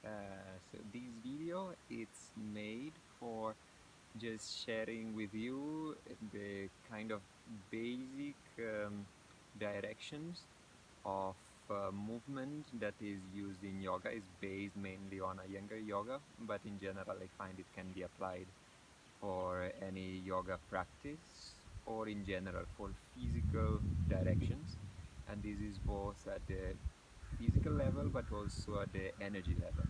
So this video it's made for just sharing with you the kind of basic directions of movement that is used in yoga. Is based mainly on a younger yoga, but in general I find it can be applied for any yoga practice or in general for physical directions, and this is both at the physical level but also at the energy level.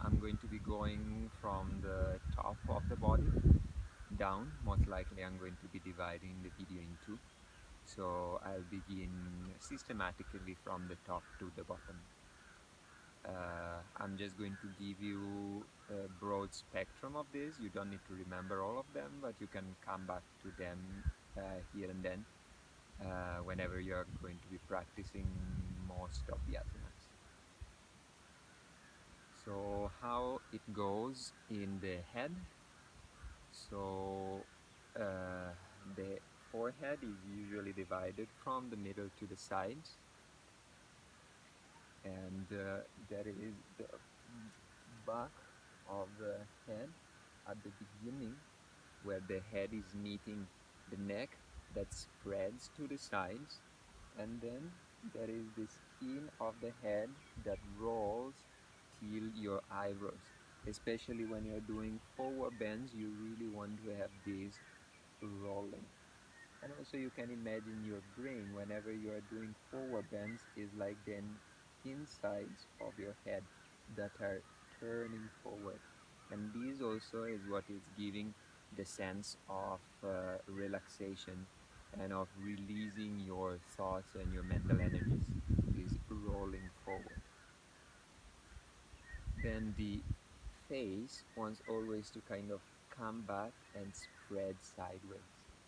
I'm going to be going from the top of the body down. Most likely I'm going to be dividing the video in two. So I'll begin systematically from the top to the bottom. I'm just going to give you a broad spectrum of this. You don't need to remember all of them, but you can come back to them here and then whenever you're going to be practicing most of the asanas. So how it goes in the head. So the forehead is usually divided from the middle to the sides, and there is the back of the head at the beginning where the head is meeting the neck that spreads to the sides, and then there is the skin of the head that rolls till your eyebrows. Especially when you're doing forward bends, you really want to have this rolling. And also you can imagine your brain whenever you are doing forward bends is like the insides of your head that are turning forward. And this also is what is giving the sense of relaxation and of releasing your thoughts and your mental energies, is rolling forward. Then the face wants always to kind of come back and spread sideways.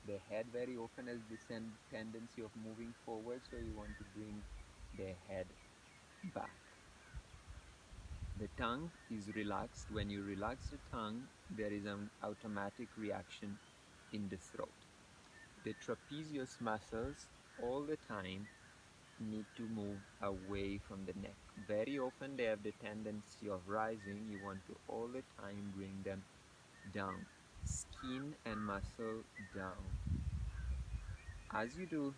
The head very often has this tendency of moving forward, so you want to bring the head back. The tongue is relaxed. When you relax the tongue, there is an automatic reaction in the throat. The trapezius muscles all the time need to move away from the neck. Very often they have the tendency of rising. You want to all the time bring them down. Skin and muscle down. As you do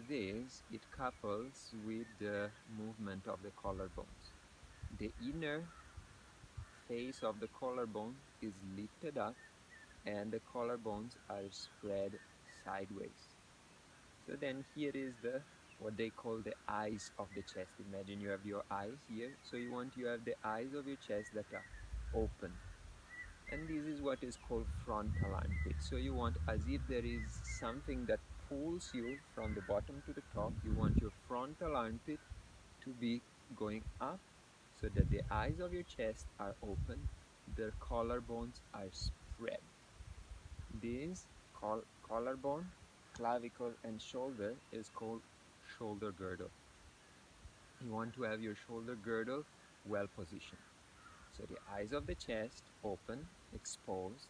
this, it couples with the movement of the collarbones. The inner face of the collarbone is lifted up and the collarbones are spread sideways. So then here is the what they call the eyes of the chest. Imagine you have your eyes here, so you have the eyes of your chest that are open. And this is what is called frontal armpit. So you want, as if there is something that pulls you from the bottom to the top, you want your frontal armpit to be going up so that the eyes of your chest are open, the collarbones are spread. This collarbone, clavicle, and shoulder is called shoulder girdle. You want to have your shoulder girdle well positioned. So the eyes of the chest open, exposed,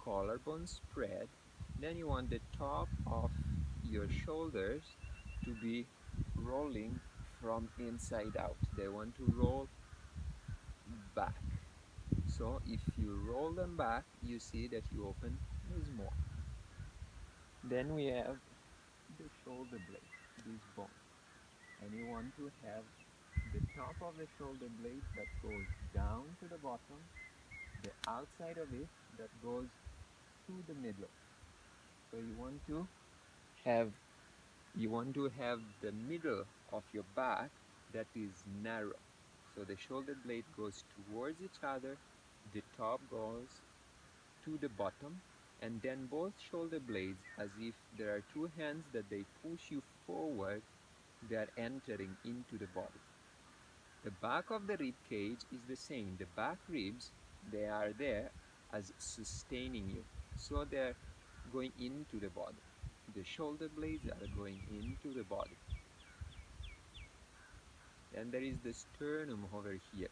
collarbone spread. Then you want the top of your shoulders to be rolling from inside out. They want to roll back. So if you roll them back, you see that you open is more. Then we have the shoulder blade, this bone. And you want to have the top of the shoulder blade that goes down to the bottom, the outside of it that goes to the middle. So have you want to have the middle of your back that is narrow. So the shoulder blade goes towards each other, the top goes to the bottom, and then both shoulder blades, as if there are two hands that they push you forward, they are entering into the body. The back of the rib cage is the same. The back ribs, they are there as sustaining you. So they're going into the body. The shoulder blades are going into the body. Then there is the sternum over here.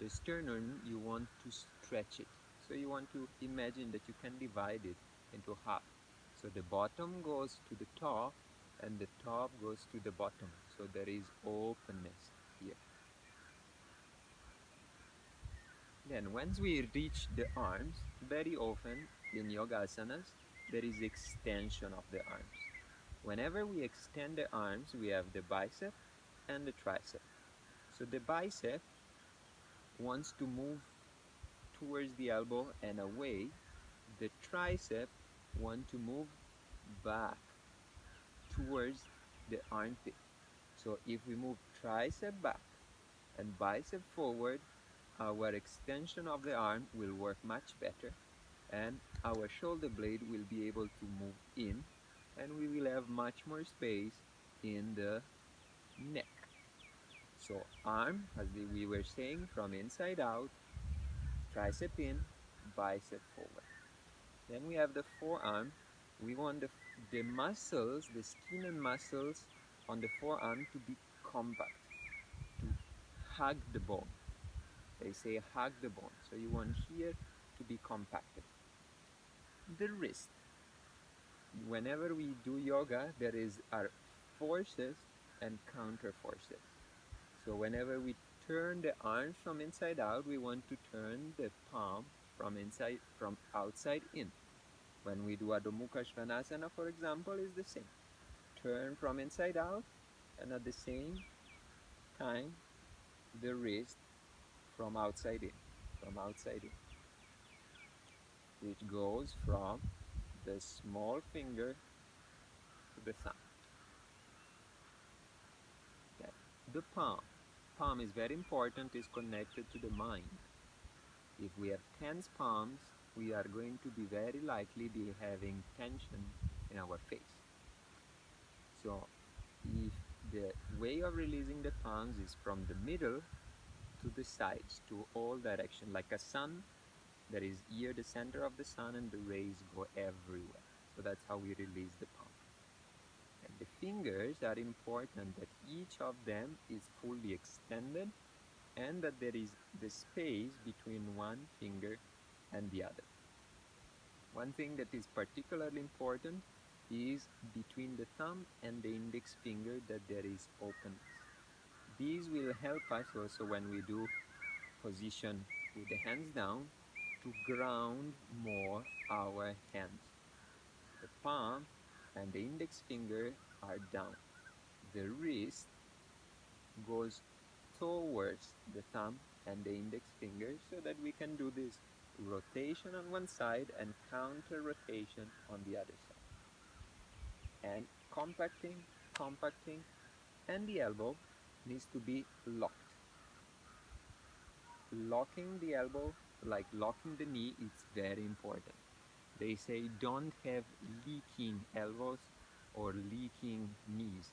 The sternum, you want to stretch it. So you want to imagine that you can divide it into half. So the bottom goes to the top and the top goes to the bottom. So there is openness here. Then once we reach the arms, very often in yoga asanas, there is extension of the arms. Whenever we extend the arms, we have the bicep and the tricep. So the bicep wants to move towards the elbow and away. The tricep wants to move back towards the armpit. So if we move tricep back and bicep forward, our extension of the arm will work much better and our shoulder blade will be able to move in and we will have much more space in the neck. So arm, as we were saying, from inside out, tricep in, bicep forward. Then we have the forearm. We want the muscles, the skin and muscles on the forearm to be compact, to hug the bone. They say hug the bone. So you want here to be compacted. The wrist. Whenever we do yoga, there is our forces and counter forces. So whenever we turn the arms from inside out, we want to turn the palm from outside in. When we do Adho Mukha Svanasana, for example, is the same. Turn from inside out, and at the same time, the wrist from outside in, which goes from the small finger to the thumb. Okay. The palm is very important, is connected to the mind. If we have tense palms, we are going to be very likely be having tension in our face. So if the way of releasing the palms is from the middle to the sides, to all direction, like a sun, there is here the center of the sun and the rays go everywhere. So that's how we release the palm. And the fingers are important that each of them is fully extended and that there is the space between one finger and the other. One thing that is particularly important is between the thumb and the index finger that there is openness. These will help us also when we do position with the hands down to ground more our hands. The palm and the index finger are down. The wrist goes towards the thumb and the index finger so that we can do this rotation on one side and counter rotation on the other side. And compacting, and the elbow needs to be locked. Locking the elbow, like locking the knee, is very important. They say don't have leaking elbows or leaking knees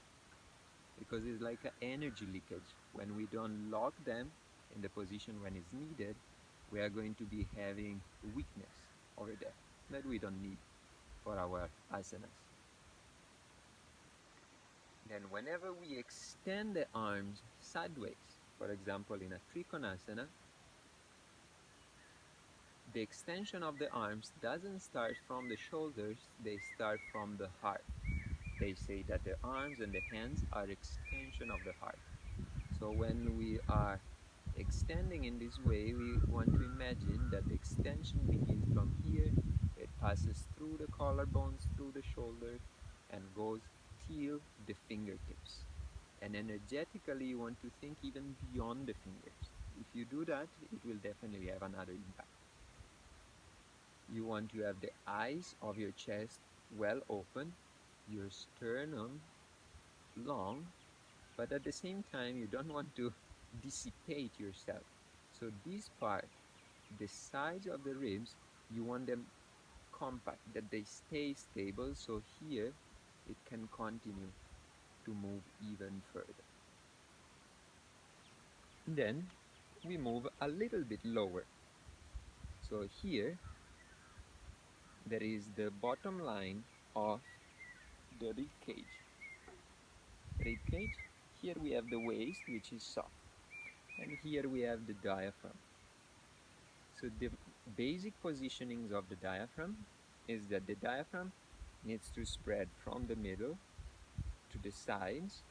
because it's like an energy leakage. When we don't lock them in the position when it's needed, we are going to be having weakness over there that we don't need for our asanas. Then whenever we extend the arms sideways, for example in a Trikonasana, the extension of the arms doesn't start from the shoulders, they start from the heart. They say that the arms and the hands are extension of the heart. So when we are extending in this way, we want to imagine that the extension begins from here, it passes through the collarbones, through the shoulder, and goes till the fingertips. And energetically, you want to think even beyond the fingers. If you do that, it will definitely have another impact. You want to have the eyes of your chest well open, your sternum long, but at the same time, you don't want to dissipate yourself. So this part, the sides of the ribs, you want them compact, that they stay stable, so here it can continue to move even further. Then we move a little bit lower. So here there is the bottom line of the rib cage. Rib cage, here we have the waist, which is soft, and here we have the diaphragm. So the basic positionings of the diaphragm is that the diaphragm needs to spread from the middle to the sides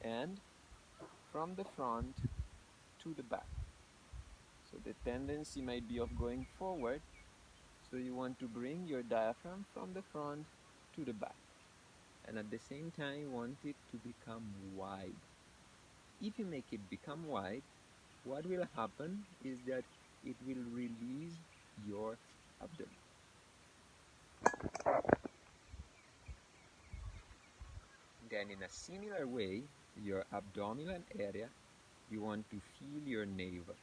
and from the front to the back. So the tendency might be of going forward. So you want to bring your diaphragm from the front to the back. And at the same time, you want it to become wide. If you make it become wide, what will happen is that it will release your abdomen. Then in a similar way, your abdominal area, you want to feel your navel.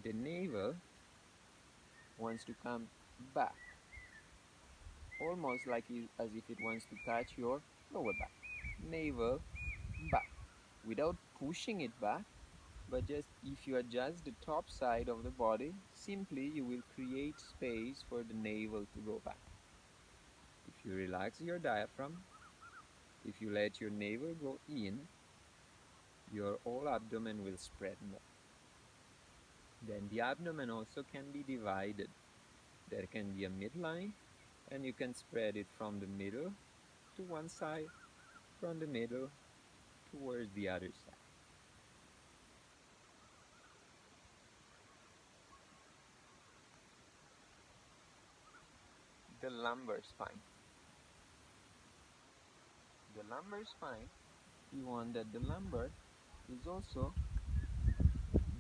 The navel wants to come back, almost like as if it wants to touch your lower back. Navel back, without pushing it back, but just if you adjust the top side of the body, simply you will create space for the navel to go back. If you relax your diaphragm, if you let your navel go in, your whole abdomen will spread more. Then the abdomen also can be divided. There can be a midline, and you can spread it from the middle to one side, from the middle towards the other side. The lumbar spine. The lumbar spine, you want that the lumbar is also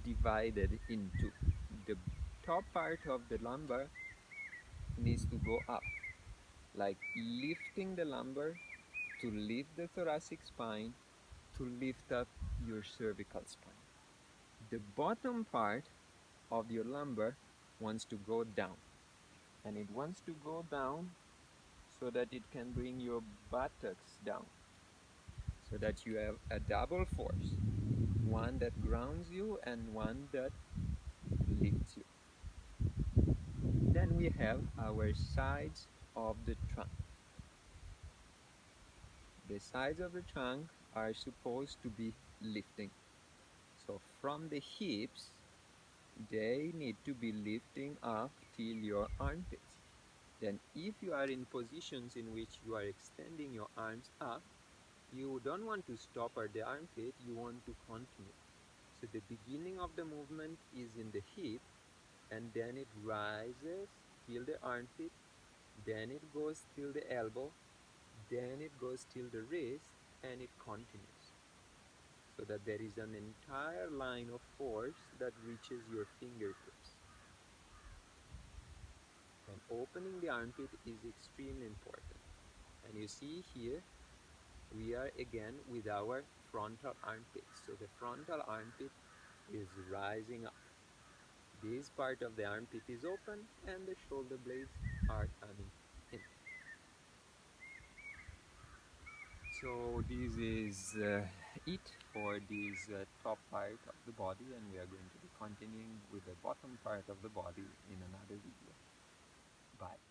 divided into. The top part of the lumbar needs to go up, like lifting the lumbar to lift the thoracic spine, to lift up your cervical spine. The bottom part of your lumbar wants to go down, and it wants to go down so that it can bring your buttocks down, so that you have a double force, one that grounds you and one that lifts you. Then we have our sides of the trunk. The sides of the trunk are supposed to be lifting. So from the hips, they need to be lifting up till your armpits. Then if you are in positions in which you are extending your arms up, you don't want to stop at the armpit, you want to continue. So the beginning of the movement is in the hip, and then it rises till the armpit, then it goes till the elbow, then it goes till the wrist, and it continues. So that there is an entire line of force that reaches your fingertips. And opening the armpit is extremely important. And you see here, we are again with our frontal armpit. So the frontal armpit is rising up. This part of the armpit is open and the shoulder blades are coming in. So this is it for this top part of the body, and we are going to be continuing with the bottom part of the body in another video. Bye.